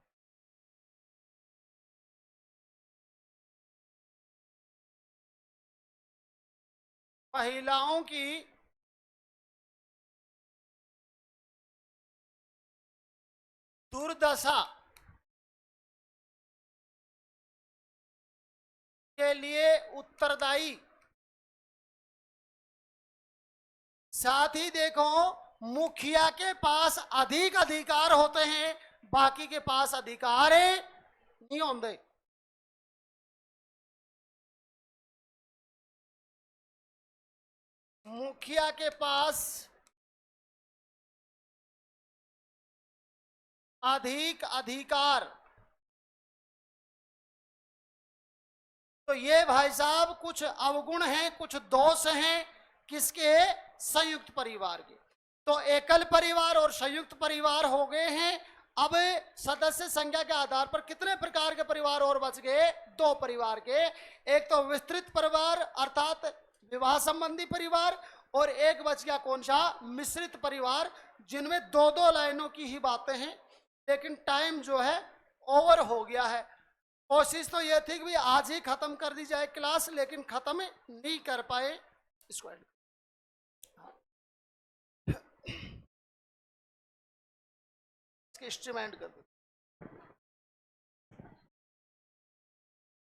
महिलाओं की दुर्दशा के लिए उत्तरदायी। साथ ही देखो, मुखिया के पास अधिक अधिकार होते हैं, बाकी के पास अधिकार नहीं होते। मुखिया के पास अधिक अधिकार। तो ये भाई साहब कुछ अवगुण हैं, कुछ दोष हैं किसके? संयुक्त परिवार के। तो एकल परिवार और संयुक्त परिवार हो गए हैं। अब सदस्य संख्या के आधार पर कितने प्रकार के परिवार और बच गए? 2 परिवार के। एक तो विस्तृत परिवार अर्थात विवाह संबंधी परिवार, और एक बच गया कौन सा? मिश्रित परिवार, जिनमें 2-2 लाइनों की ही बातें हैं। लेकिन टाइम जो है ओवर हो गया है। कोशिश तो यह थी कि भी आज ही खत्म कर दी जाए क्लास, लेकिन खत्म नहीं कर पाए। इसको इंस्ट्रूमेंट कर दो।